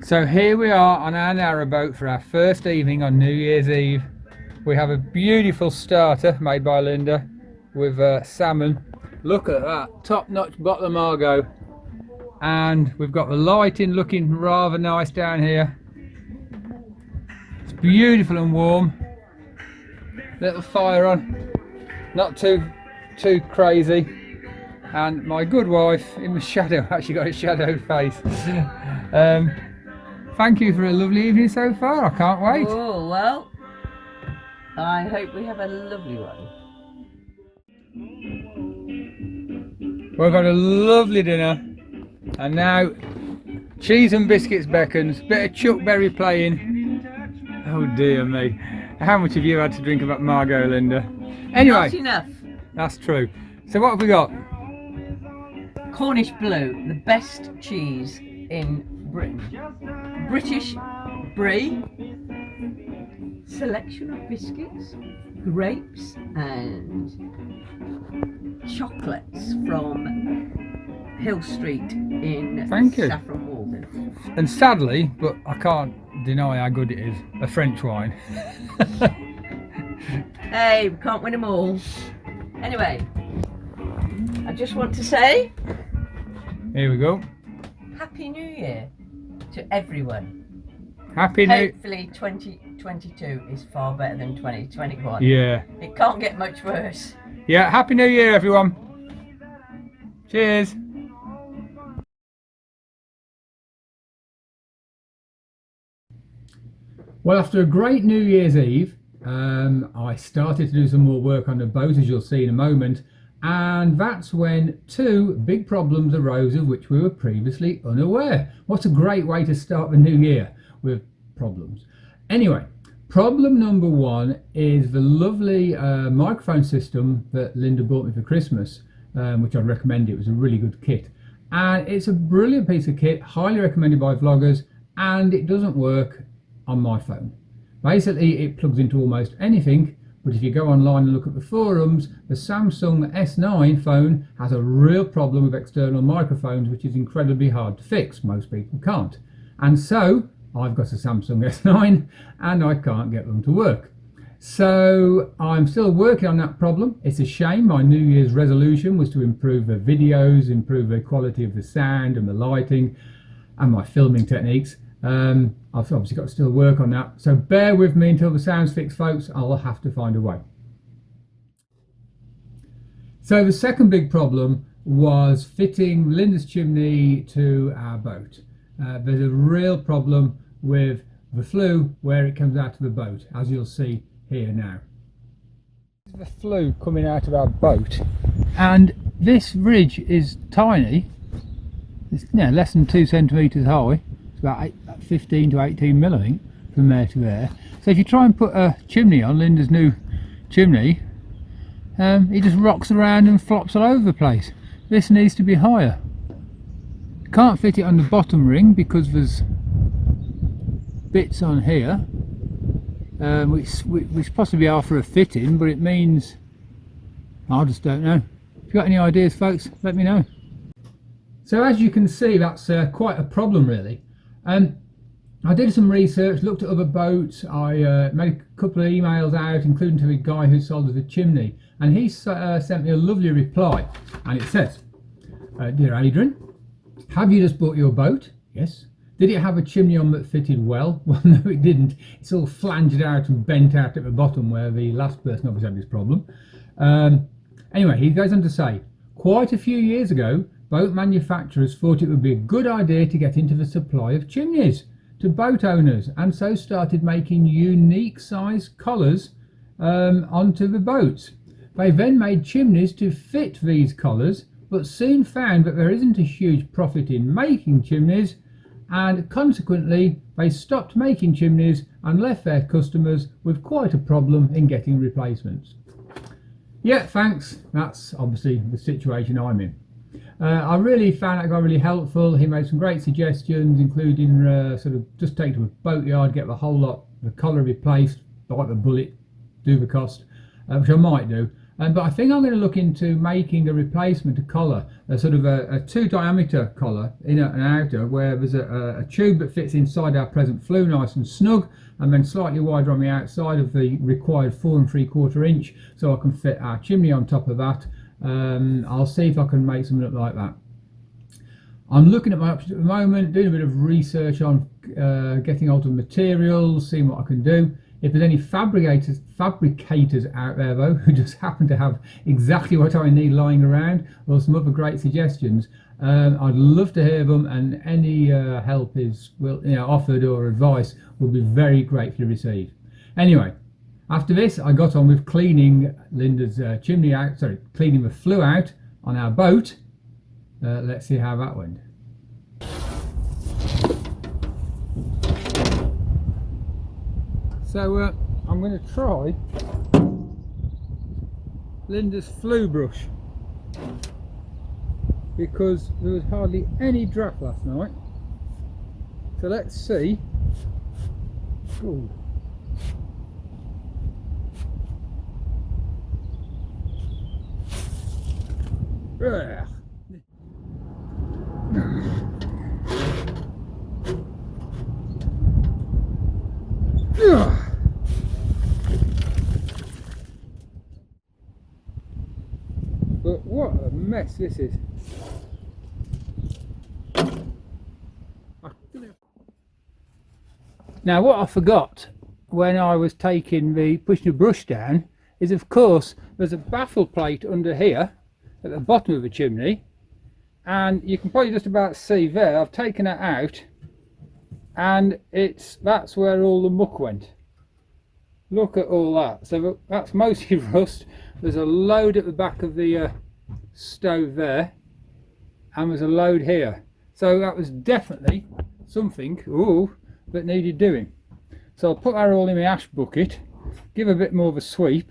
So here we are on our narrowboat for our first evening on New Year's Eve. We have a beautiful starter made by Linda with salmon. Look at that, top-notch bottle of Margot. And we've got the lighting looking rather nice down here. It's beautiful and warm. Little fire on, not too crazy. And my good wife in the shadow, actually got a shadowed face. Thank you for a lovely evening so far. I can't wait. Oh, well, I hope we have a lovely one. We've got a lovely dinner, and now cheese and biscuits beckons, bit of chuckberry playing. Oh dear me. How much have you had to drink of that Margot, Linda? Anyway, Not enough. that's true. So what have we got? Cornish Blue, the best cheese in Britain. British Brie, selection of biscuits, grapes and chocolates from Hill Street in Saffron Walden. And sadly, but I can't deny how good it is, a French wine. Hey, we can't win them all. Anyway, I just want to say, here we go. Happy New Year to everyone. Hopefully 2022 is far better than 2021. Yeah. It can't get much worse. Yeah, Happy New Year everyone. Cheers. Well, after a great New Year's Eve, I started to do some more work on the boat, as you'll see in a moment, and that's when two big problems arose of which we were previously unaware. What a great way to start the new year, with problems. Anyway, problem number one is the lovely microphone system that Linda bought me for Christmas, which I'd recommend. It was a really good kit, and it's a brilliant piece of kit, highly recommended by vloggers, and it doesn't work on my phone. Basically, it plugs into almost anything, but if you go online and look at the forums, the Samsung S9 phone has a real problem with external microphones, which is incredibly hard to fix. Most people can't. And so I've got a Samsung S9 and I can't get them to work. So I'm still working on that problem. It's a shame. My New Year's resolution was to improve the videos, improve the quality of the sound and the lighting and my filming techniques. I've obviously got to still work on that, so bear with me until the sound's fixed, folks. I'll have to find a way. So the second big problem was fitting Linda's chimney to our boat. There's a real problem with the flue where it comes out of the boat, as you'll see here now. The flue coming out of our boat, and this ridge is tiny. It's less than 2 centimetres high. It's about 15 to 18 mil, I think, from there to there. So if you try and put a chimney on, Linda's new chimney, it just rocks around and flops all over the place. This needs to be higher. Can't fit it on the bottom ring because there's bits on here, which possibly are for a fitting, but it means, I just don't know. If you've got any ideas, folks, let me know. So as you can see, that's quite a problem, really. I did some research, looked at other boats. I made a couple of emails out, including to the guy who sold us a chimney, and he sent me a lovely reply, and it says, Dear Adrian, have you just bought your boat? Yes. Did it have a chimney on that fitted well? Well, no, it didn't. It's all flanged out and bent out at the bottom, where the last person obviously had this problem. Anyway, he goes on to say, quite a few years ago, boat manufacturers thought it would be a good idea to get into the supply of chimneys to boat owners, and so started making unique size collars onto the boats. They then made chimneys to fit these collars, but soon found that there isn't a huge profit in making chimneys, and consequently they stopped making chimneys and left their customers with quite a problem in getting replacements. Yeah, thanks. That's obviously the situation I'm in. I really found that guy really helpful. He made some great suggestions, including sort of just take to a boatyard, get the whole lot, the collar replaced, bite the bullet, do the cost, which I might do. But I think I'm going to look into making a replacement collar, a sort of a 2 diameter collar, inner and outer, where there's a tube that fits inside our present flue nice and snug, and then slightly wider on the outside of the required 4 3/4 inch, so I can fit our chimney on top of that. I'll see if I can make something up like that. I'm looking at my options at the moment, doing a bit of research on getting hold of materials, seeing what I can do. If there's any fabricators out there though who just happen to have exactly what I need lying around, or some other great suggestions, I'd love to hear them, and any help is offered, or advice will be very gratefully received. Anyway, after this I got on with cleaning Linda's chimney out, cleaning the flue out on our boat. Let's see how that went. So I'm going to try Linda's flue brush, because there was hardly any draft last night. So let's see. Ooh. Ugh. But what a mess this is. Now what I forgot when I was pushing the brush down is, of course, there's a baffle plate under here at the bottom of the chimney, and you can probably just about see there, I've taken it out, and that's where all the muck went. Look at all that. So that's mostly rust. There's a load at the back of the stove there, and there's a load here. So that was definitely something that needed doing. So I'll put that all in my ash bucket, give a bit more of a sweep,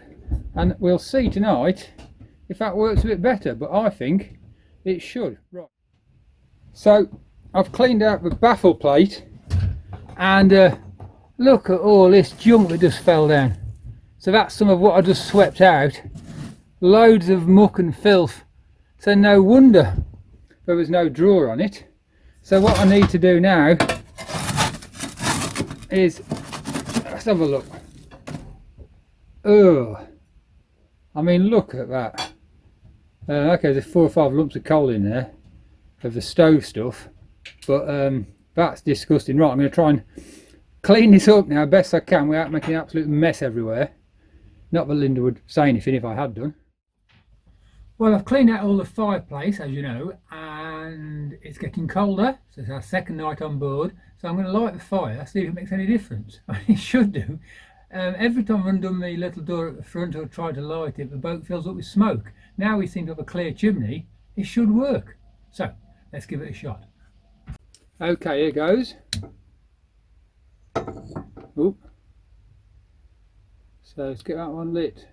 and we'll see tonight if that works a bit better, but I think it should. Right. So I've cleaned out the baffle plate, and look at all this junk that just fell down. So that's some of what I just swept out. Loads of muck and filth. So no wonder there was no drawer on it. So what I need to do now is, let's have a look. Oh, I mean, look at that. Okay, there's 4 or 5 lumps of coal in there of the stove stuff, but that's disgusting. Right, I'm going to try and clean this up now best I can without making an absolute mess everywhere. Not that Linda would say anything if I had done. Well, I've cleaned out all the fireplace, as you know, and it's getting colder, so it's our second night on board. So I'm going to light the fire, see if it makes any difference. I mean, it should do. Every time I've undone the little door at the front or tried to light it, the boat fills up with smoke. Now we seem to have a clear chimney. It should work. So let's give it a shot. Okay, here goes. Oop. So let's get that one lit.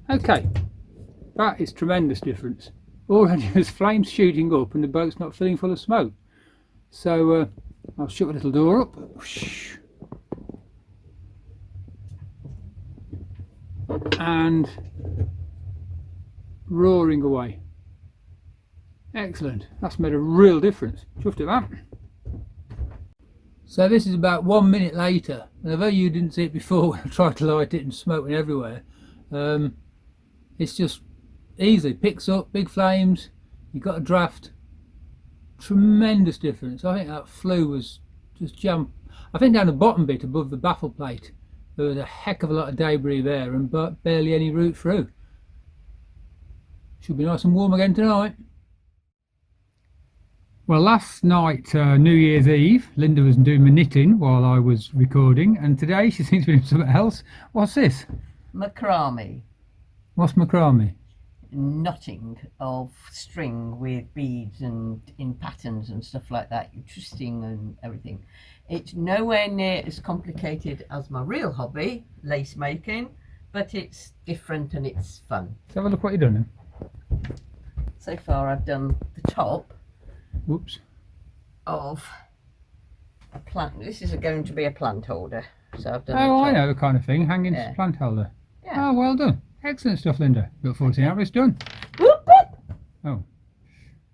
Okay, that is tremendous difference. Already there's flames shooting up and the boat's not filling full of smoke. So I'll shut the little door up. And roaring away. Excellent, that's made a real difference. Chuffed at that. So this is about 1 minute later, and although you didn't see it before when I tried to light it and smoke went everywhere, it's just easily picks up big flames. You've got a draft. Tremendous difference. I think that flue was just jammed. I think down the bottom bit above the baffle plate there was a heck of a lot of debris there and barely any route through. Should be nice and warm again tonight. Well, last night, New Year's Eve, Linda was doing my knitting while I was recording, and today she seems to be doing something else. What's this? Macrame. What's macrame? Knotting of string with beads and in patterns and stuff like that, twisting and everything. It's nowhere near as complicated as my real hobby, lace making, but it's different and it's fun. Let's have a look what you've done then. So far I've done the top. Whoops. of a plant. This is going to be a plant holder. So I've done. Oh, I know the kind of thing. Hanging plant holder. Yeah. Oh, well done. Excellent stuff, Linda. Look forward to seeing how it's done. Whoop, whoop. Oh,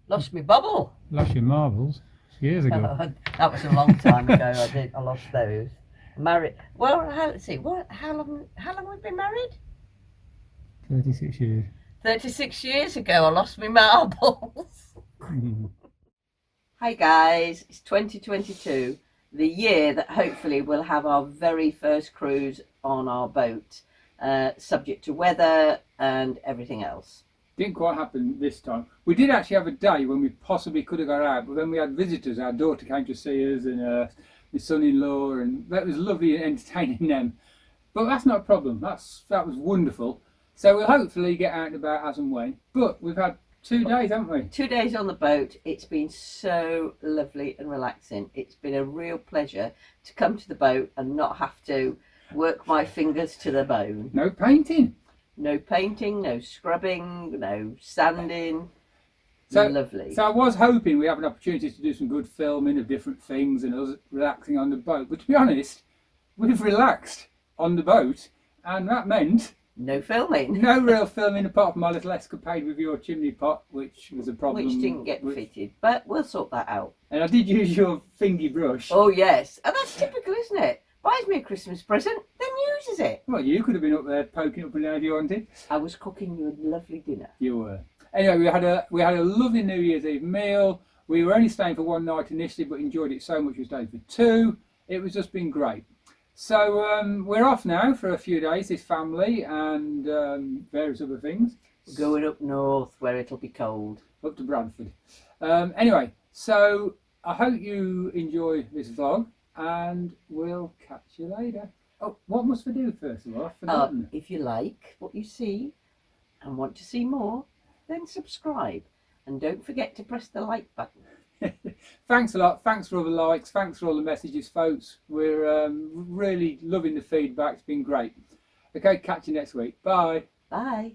Lost my bubble. lost your marbles years ago. That was a long time ago. I lost those. Married. Well, let's see. How long have we been married? 36 years. 36 years ago, I lost my marbles. Hi guys, it's 2022, the year that hopefully we'll have our very first cruise on our boat, subject to weather and everything else. Didn't quite happen this time. We did actually have a day when we possibly could have got out, but then we had visitors. Our daughter came to see us and my son-in-law, and that was lovely entertaining them. But that's not a problem. That was wonderful. So we'll hopefully get out and about as and when. But we've had 2 days, haven't we? 2 days on the boat. It's been so lovely and relaxing. It's been a real pleasure to come to the boat and not have to work my fingers to the bone. No painting. No painting, no scrubbing, no sanding. So lovely. So I was hoping we have an opportunity to do some good filming of different things and us relaxing on the boat. But to be honest, we've relaxed on the boat, and that meant no filming. No real filming apart from my little escapade with your chimney pot, which was a problem. Which didn't get fitted, but we'll sort that out. And I did use your fingy brush. Oh yes, and that's typical, isn't it? Buys me a Christmas present, then uses it. Well, you could have been up there poking up and down if you wanted. I was cooking you a lovely dinner. You were. Anyway, we had a lovely New Year's Eve meal. We were only staying for one night initially, but enjoyed it so much we stayed for 2. It was just been great. So we're off now for a few days, this family and various other things. We're going up north where it'll be cold. Up to Bradford. Anyway, so I hope you enjoy this vlog, and we'll catch you later. Oh, what must we do first of all? I've forgotten. If you like what you see and want to see more, then subscribe. And don't forget to press the like button. Thanks a lot. Thanks for all the likes. Thanks for all the messages, folks. We're really loving the feedback. It's been great. Okay, catch you next week. Bye. Bye.